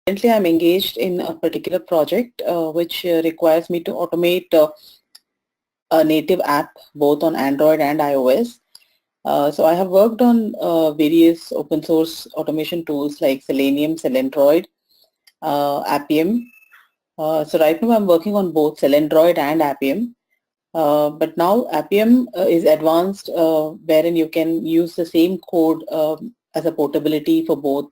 Currently, I'm engaged in a particular project which requires me to automate a native app both on Android and iOS. So I have worked on various open source automation tools like Selenium, Selendroid, Appium. So right now I'm working on both Selendroid and Appium. But now Appium is advanced wherein you can use the same code as a portability for both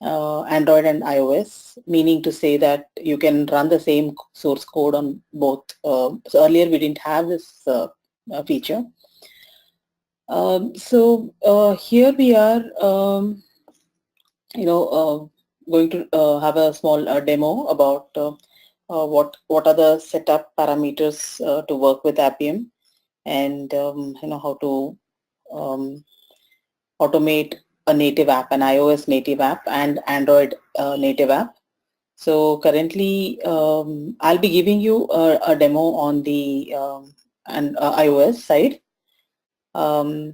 Android and iOS, meaning to say that you can run the same source code on both. So earlier we didn't have this feature. Here we are, going to have a small demo about what are the setup parameters to work with Appium, and how to automate a native app, an iOS native app and Android native app. So currently I'll be giving you a demo on the iOS side. So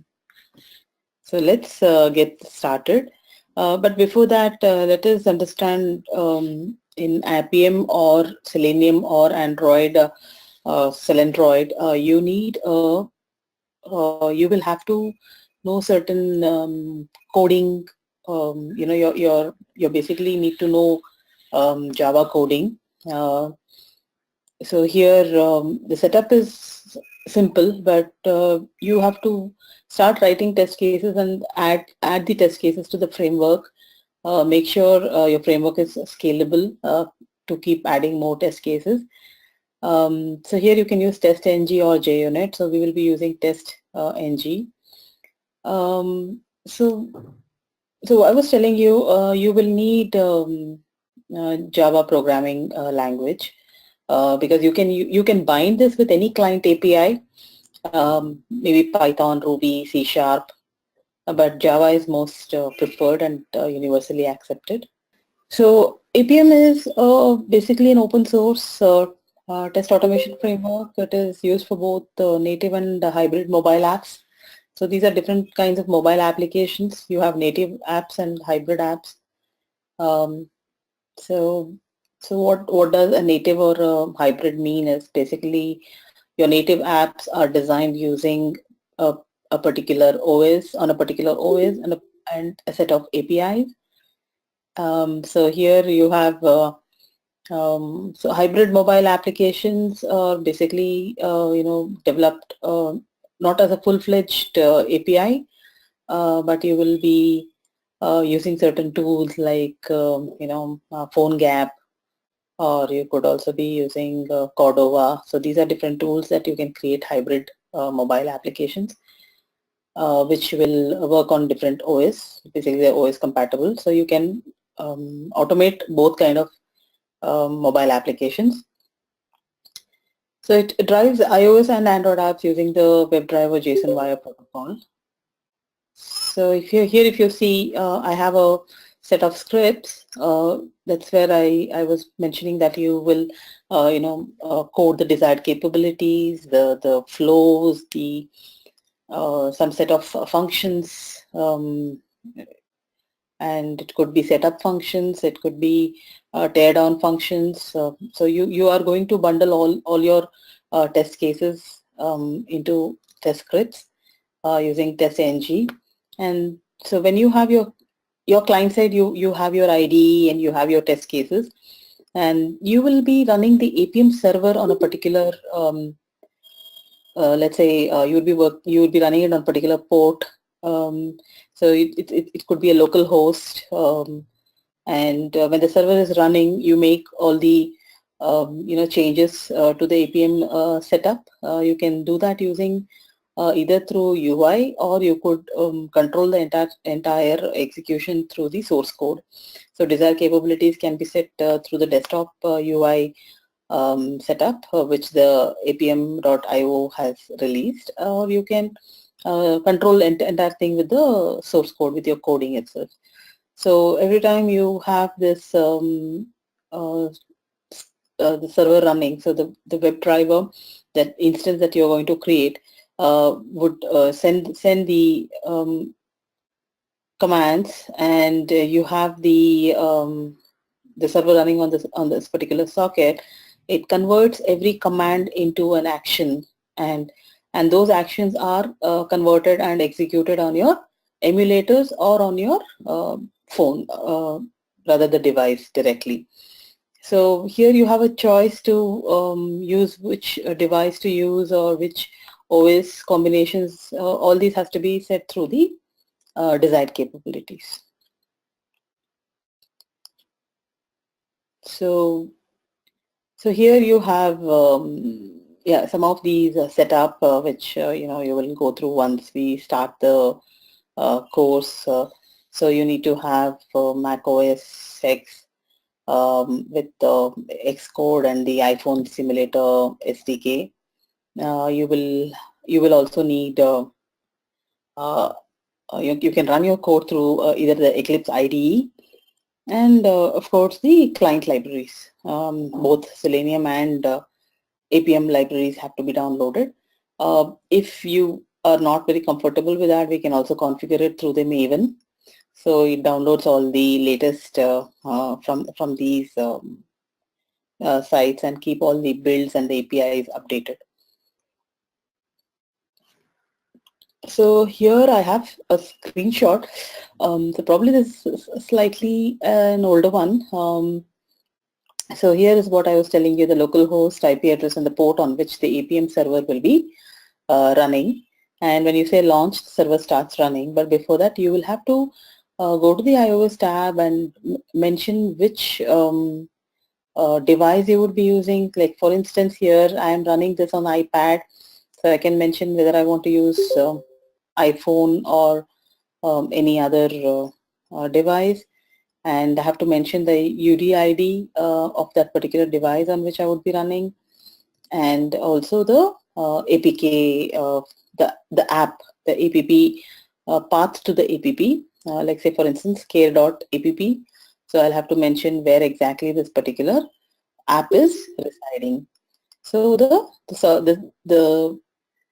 let's get started. But before that, let us understand in Appium or Selenium or Android, Selendroid, you will have to know certain coding. You basically need to know Java coding. So here the setup is simple, but you have to start writing test cases and add the test cases to the framework. Make sure your framework is scalable to keep adding more test cases. So here you can use test-ng or JUnit. So we will be using test-ng. So I was telling you, you will need Java programming language because you can bind this with any client API, maybe Python, Ruby, C#, but Java is most preferred and universally accepted. So Appium is basically an open source test automation framework that is used for both native and hybrid mobile apps. So these are different kinds of mobile applications. You have native apps and hybrid apps. So what does a native or a hybrid mean is basically your native apps are designed using a particular OS on a particular OS and a set of APIs. So here you have so hybrid mobile applications are basically developed not as a full-fledged API, but you will be using certain tools like PhoneGap, or you could also be using Cordova. So these are different tools that you can create hybrid mobile applications, which will work on different OS. Basically, they're OS compatible, so you can automate both kind of mobile applications. So it drives iOS and Android apps using the WebDriver JSON wire protocol. So if you see, I have a set of scripts. That's where I was mentioning that you will, code the desired capabilities, the flows, the some set of functions, and it could be setup functions. It could be tear down functions. So you are going to bundle all your test cases into test scripts using test-ng. And so when you have your client side, you have your ID and you have your test cases, and you will be running the Apm server on a particular, let's say you would be running it on a particular port. So it could be a local host, and when the server is running, you make all the changes to the Apm setup. You can do that using either through UI, or you could control the entire execution through the source code. So desired capabilities can be set through the desktop UI setup, which the apm.io has released, or you can control the entire thing with the source code, with your coding itself. So every time you have this the server running, so the WebDriver, that instance that you're going to create, would send the commands, and you have the the server running on this particular socket, it converts every command into an action, and those actions are converted and executed on your emulators or on your phone, rather the device directly. So here you have a choice to use which device to use or which OS combinations. All these has to be set through the desired capabilities. So here you have yeah, some of these setup which you know, you will go through once we start the course. So you need to have Mac OS X with Xcode and the iPhone simulator SDK. You will also need you can run your code through either the Eclipse IDE and of course the client libraries. Both Selenium and Apm libraries have to be downloaded. If you are not very comfortable with that, we can also configure it through the Maven. So it downloads all the latest from these sites and keep all the builds and the APIs updated. So here I have a screenshot. So probably this is slightly an older one. So here is what I was telling you, the local host, IP address, and the port on which the Apm server will be running. And when you say launch, the server starts running. But before that, you will have to go to the iOS tab and mention which device you would be using. Like for instance, here I am running this on iPad. So I can mention whether I want to use iPhone or any other device, and I have to mention the UDID of that particular device on which I would be running, and also the APK, the app, the app path to the app, like say for instance care.app. So I'll have to mention where exactly this particular app is residing. So the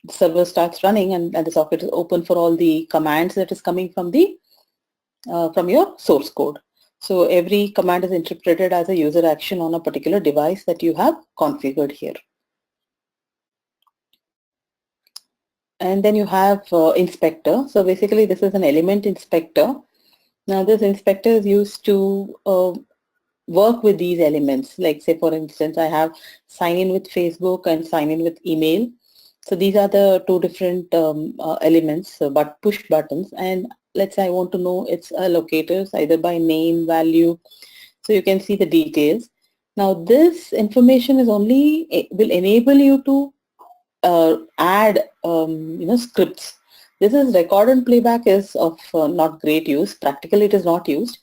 server starts running and the socket is open for all the commands that is coming from the from your source code. So every command is interpreted as a user action on a particular device that you have configured here. And then you have inspector. So basically this is an element inspector. Now this inspector is used to work with these elements. Like say for instance, I have sign in with Facebook and sign in with email. So these are the two different elements, but push buttons. And let's say I want to know its locators either by name, value. So you can see the details. Now this information is only will enable you to add scripts. This is record and playback is of not great use. Practically it is not used.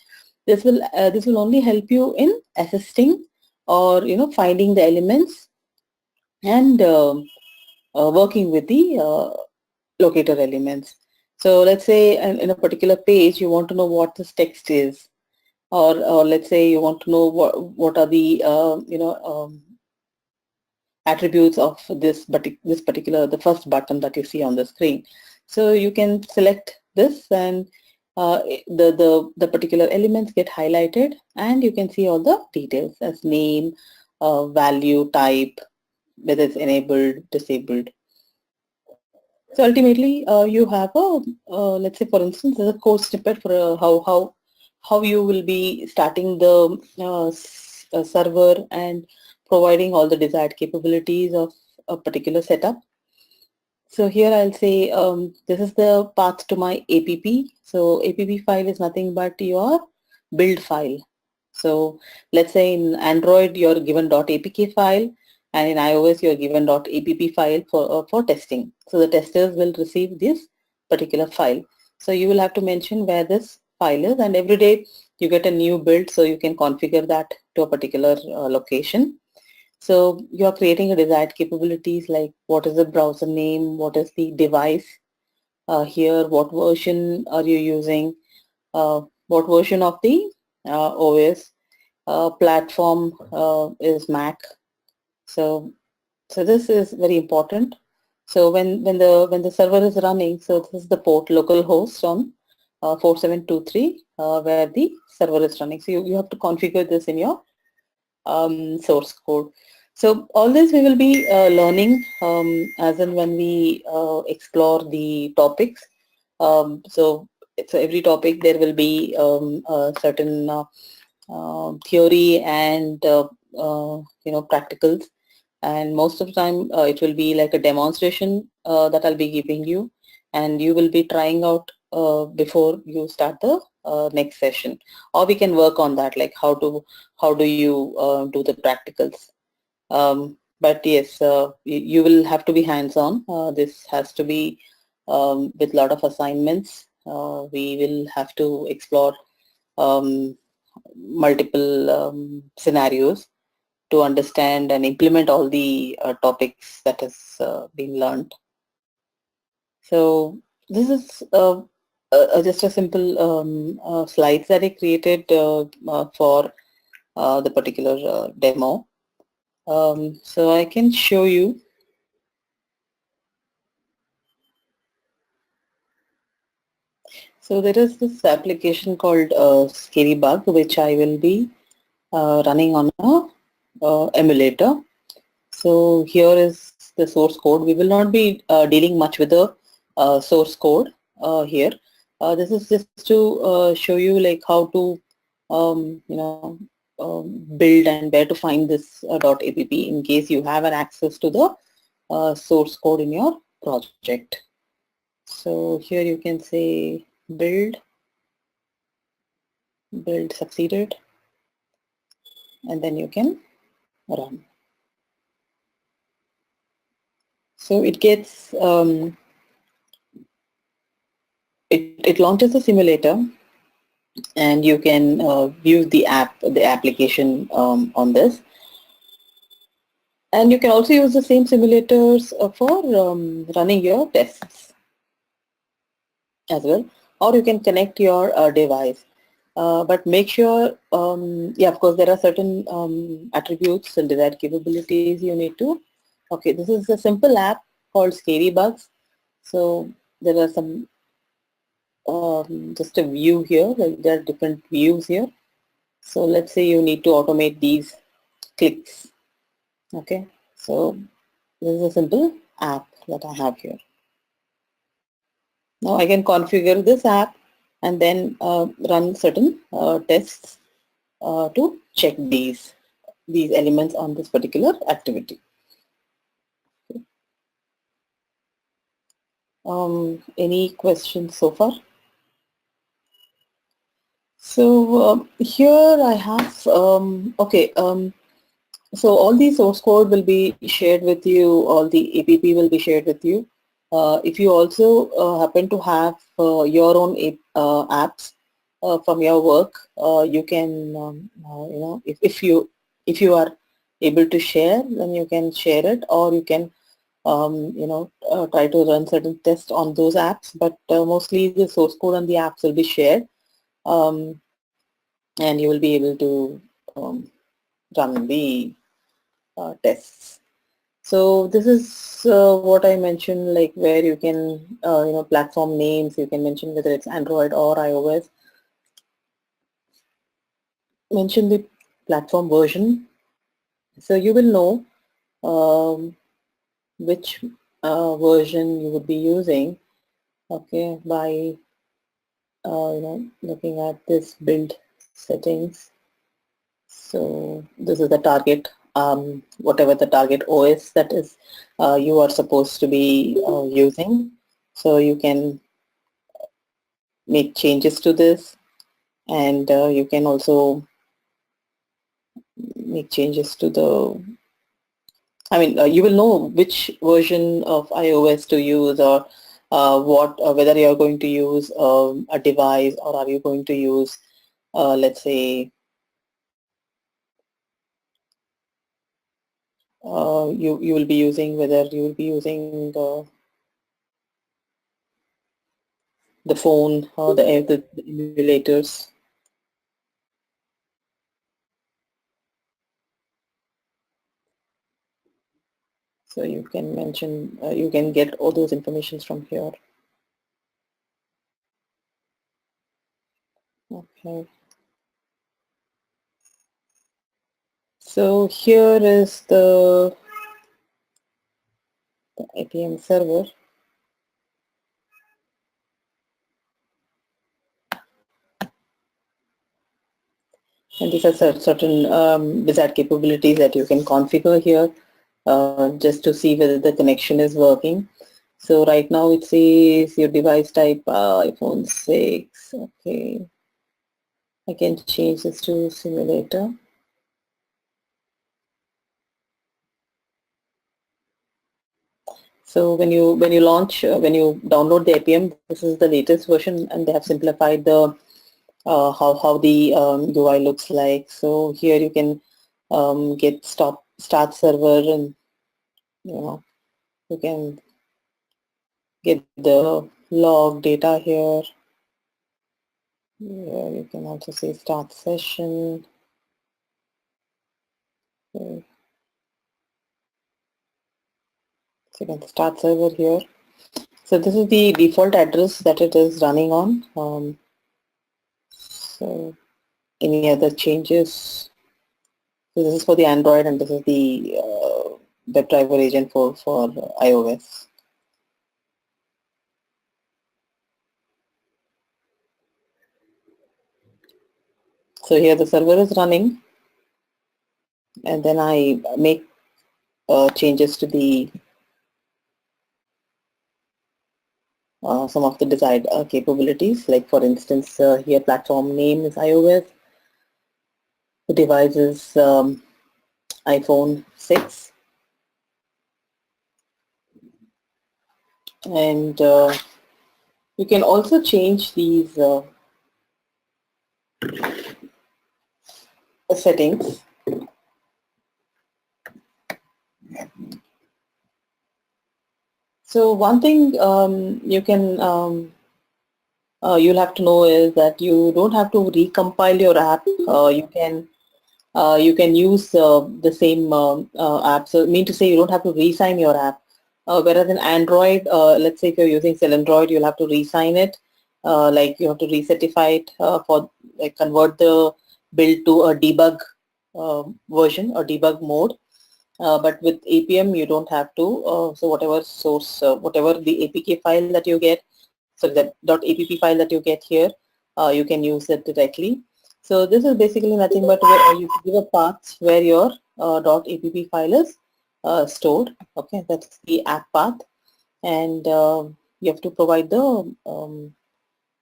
This will only help you in assisting or finding the elements and working with the locator elements. So let's say in a particular page you want to know what this text is, or let's say you want to know what are the attributes of this particular, the first button that you see on the screen. So you can select this and the particular elements get highlighted and you can see all the details as name, value, type, whether it's enabled, disabled. So ultimately you have a let's say for instance there's a code snippet for how you will be starting the server and providing all the desired capabilities of a particular setup. So here I'll say this is the path to my app. So app file is nothing but your build file. So let's say in Android you're given .apk file and in iOS you're given .app file for testing. So the testers will receive this particular file. So you will have to mention where this file is, and every day you get a new build, so you can configure that to a particular location. So you are creating a desired capabilities like what is the browser name, what is the device here, what version are you using, what version of the OS, platform is Mac. So this is very important. So when the server is running, so this is the port localhost on 4723 where the server is running. So you have to configure this in your source code. So all this we will be learning as and when we explore the topics. So every topic there will be a certain theory and practicals, and most of the time it will be like a demonstration that I'll be giving you, and you will be trying out before you start the next session, or we can work on that, like how do you do the practicals. But yes, you will have to be hands-on. This has to be with a lot of assignments. We will have to explore um, multiple scenarios to understand and implement all the topics that has been learned. So this is just a simple slides that I created for the particular demo. So I can show you. So there is this application called Scarybug, which I will be running on a emulator. So here is the source code. We will not be dealing much with the source code here. This is just to show you like how to build and where to find this .app in case you have an access to the source code in your project. So here you can say build succeeded, and then you can run. So it gets it launches the simulator, and you can view the application on this, and you can also use the same simulators for running your tests as well, or you can connect your device. But make sure, yeah, of course, there are certain attributes and desired capabilities you need to. Okay, this is a simple app called Scarybugs. So there are some just a view here. Like there are different views here. So let's say you need to automate these clicks. Okay, so this is a simple app that I have here. Now I can configure this app and then run certain tests to check these elements on this particular activity. Any questions so far? So here I have, okay, so all the source code will be shared with you, all the APP will be shared with you. If you also happen to have your own apps from your work, you can, if you are able to share, then you can share it, or you can try to run certain tests on those apps, but mostly the source code and the apps will be shared, and you will be able to run the tests. So this is what I mentioned, like where you can, platform names, you can mention whether it's Android or iOS. Mention the platform version. So you will know which version you would be using, okay, by looking at this build settings. So this is the target, whatever the target OS that is you are supposed to be using. So you can make changes to this, and you can also make changes to the, you will know which version of iOS to use, or whether you are going to use a device, or are you going to use, let's say, you will be using, whether you will be using the phone or the emulators. So you can mention, you can get all those informations from here. Okay. So here is the Apm server. And these are certain desired capabilities that you can configure here just to see whether the connection is working. So right now it says your device type iPhone 6. Okay. I can change this to simulator. So when you launch, when you download the Appium, this is the latest version, and they have simplified the how the UI looks like. So here you can get start server, and you can get the log data here. Here you can also say start session. Okay. So you can start server here. So this is the default address that it is running on. So any other changes? So this is for the Android, and this is the WebDriver agent for iOS. So here the server is running, and then I make changes to the some of the desired capabilities. Like for instance, here platform name is iOS. The device is iPhone 6, and you can also change these settings. So one thing you can you'll have to know is that you don't have to recompile your app. You can use the same app. So mean to say you don't have to re-sign your app. Whereas in Android, let's say if you're using still Android, you'll have to re-sign it. Like you have to recertify it for like convert the build to a debug version or debug mode. But with Apm, you don't have to. So whatever source, whatever the APK file that you get, so that .app file that you get here, you can use it directly. So this is basically nothing but where you give a path where your .app file is stored. Okay, that's the app path, and you have to provide the. So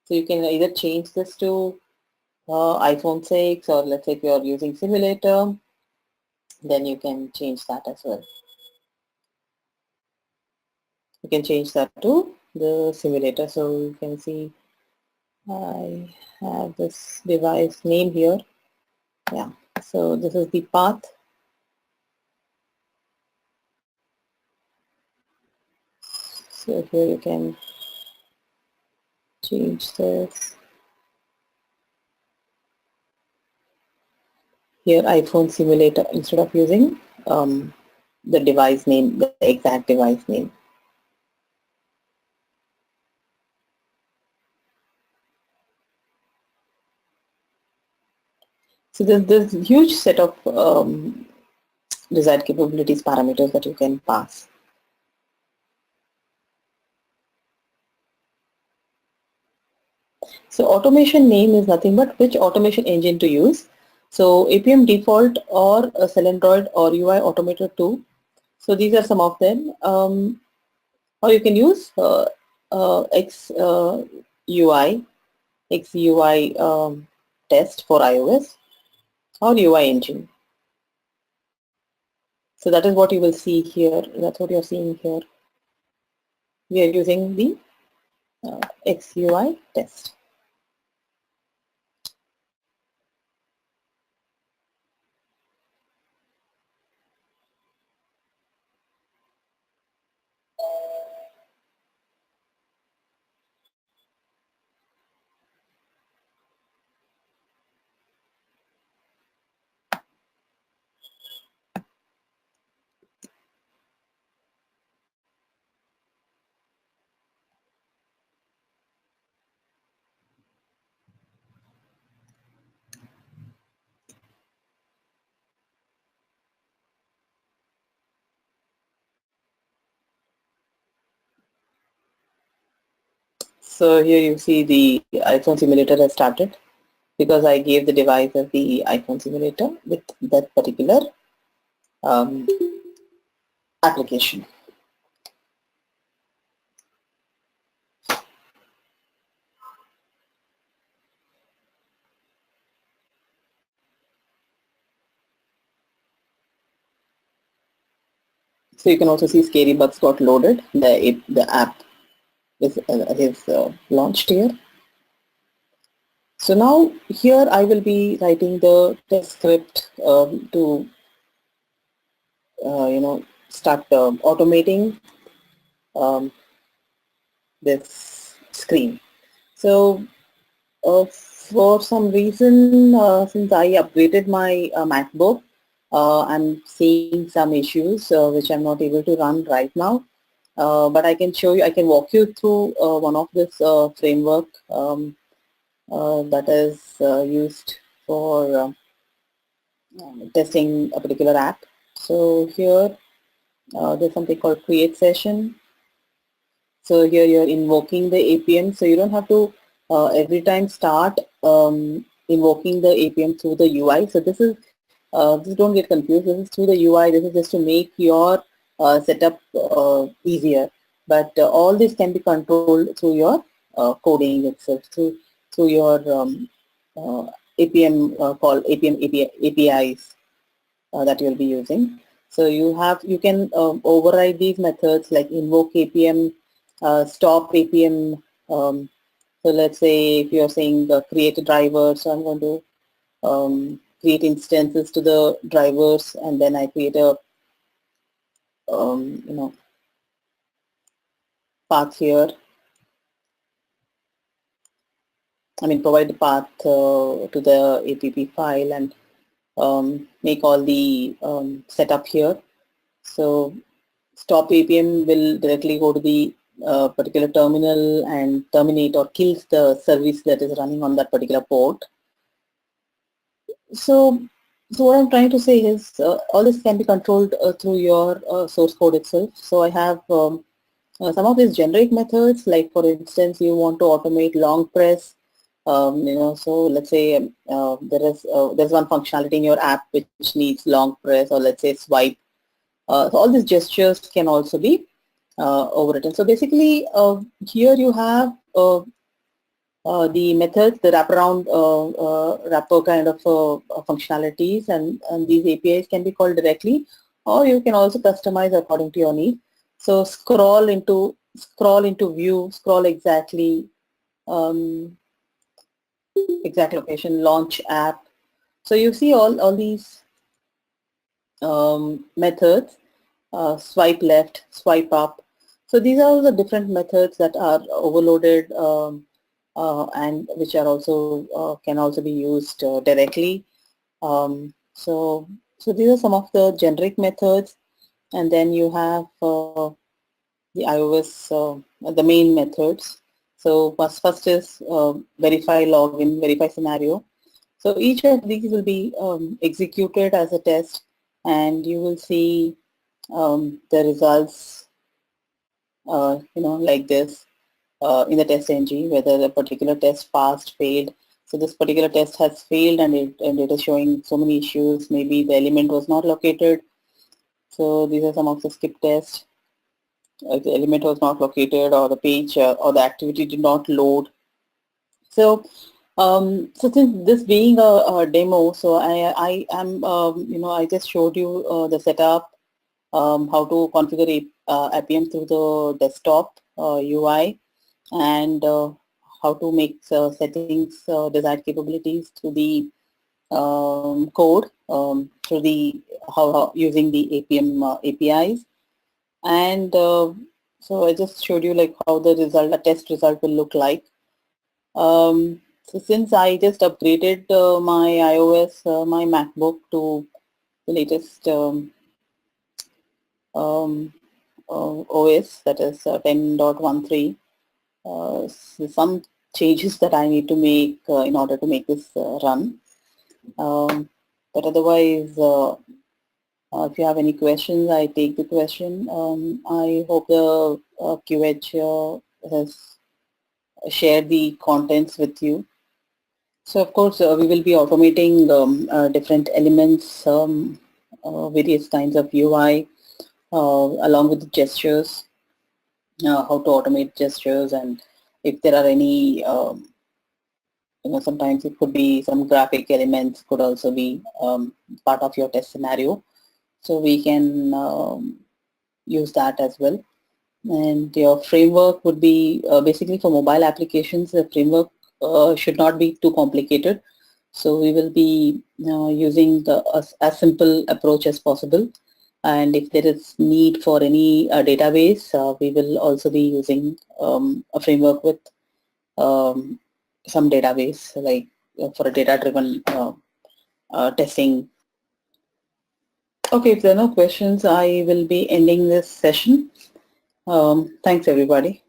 you can either change this to iPhone 6, or let's say if you are using simulator, then you can change that as well. You can change that to the simulator. So you can see I have this device name here. Yeah, so this is the path. So here you can change this. Here iPhone simulator instead of using the device name, the exact device name. So there's this huge set of desired capabilities parameters that you can pass. So automation name is nothing but which automation engine to use. So Appium default or Selendroid or UI Automator 2. So these are some of them. Or you can use XUI test for iOS or UI engine. So that is what you will see here. That's what you're seeing here. We are using the XUI test. So here you see the iPhone simulator has started because I gave the device as the iPhone simulator with that particular um, application. So you can also see Scary Bugs got loaded. The app is launched here. So now here I will be writing the test script to start automating um, this screen. So for some reason, since I upgraded my MacBook, I'm seeing some issues which I'm not able to run right now. But I can show you, I can walk you through one of this framework that is used for testing a particular app. So here there's something called create session. So here you're invoking the Apm, so you don't have to every time start invoking the Apm through the UI. So this don't get confused. This is through the UI. This is just to make your setup easier. But all this can be controlled through your coding itself, through your uh, Apm called Apm APIs that you'll be using. So you can override these methods like invoke Apm, stop Apm. So let's say if you're saying create a driver, so I'm going to create instances to the drivers, and then I create a path here. I mean, provide the path to the app file and make all the setup here. So stop Apm will directly go to the particular terminal and terminate or kills the service that is running on that particular port. So what I'm trying to say is all this can be controlled through your source code itself. So I have some of these generic methods, like for instance, you want to automate long press. So let's say there's one functionality in your app which needs long press, or let's say swipe. So all these gestures can also be overwritten. So basically, here you have the methods, the wraparound wrapper kind of functionalities, and these APIs can be called directly, or you can also customize according to your need. So scroll into view, scroll exactly, exact location, launch app. So you see all these methods, swipe left, swipe up. So these are the different methods that are overloaded and which are also can also be used directly. So these are some of the generic methods, and then you have the iOS, the main methods. So first is verify login, verify scenario. So each of these will be executed as a test, and you will see the results, like this in the test ng, whether the particular test passed, failed. So this particular test has failed, and it is showing so many issues. Maybe the element was not located. So these are some of the skip tests. The element was not located, or the page or the activity did not load. So so since this being a demo, so I am I just showed you the setup, how to configure Appium through the desktop UI, and how to make settings, desired capabilities through the code, through the how using the Appium APIs, and so I just showed you like how the result, a test result will look like. So since I just upgraded my iOS, my MacBook to the latest OS, that is 10.13, so some changes that I need to make in order to make this run. But otherwise, if you have any questions, I take the question. I hope the QH has share the contents with you. So of course, we will be automating different elements, various kinds of UI, along with the gestures, how to automate gestures, and if there are any, sometimes it could be some graphic elements could also be part of your test scenario. So we can use that as well. And your framework would be basically for mobile applications. The framework should not be too complicated. So we will be using as simple approach as possible. And if there is need for any database, we will also be using a framework with um, some database, like for a data-driven testing. Okay, if there are no questions, I will be ending this session. Thanks, everybody.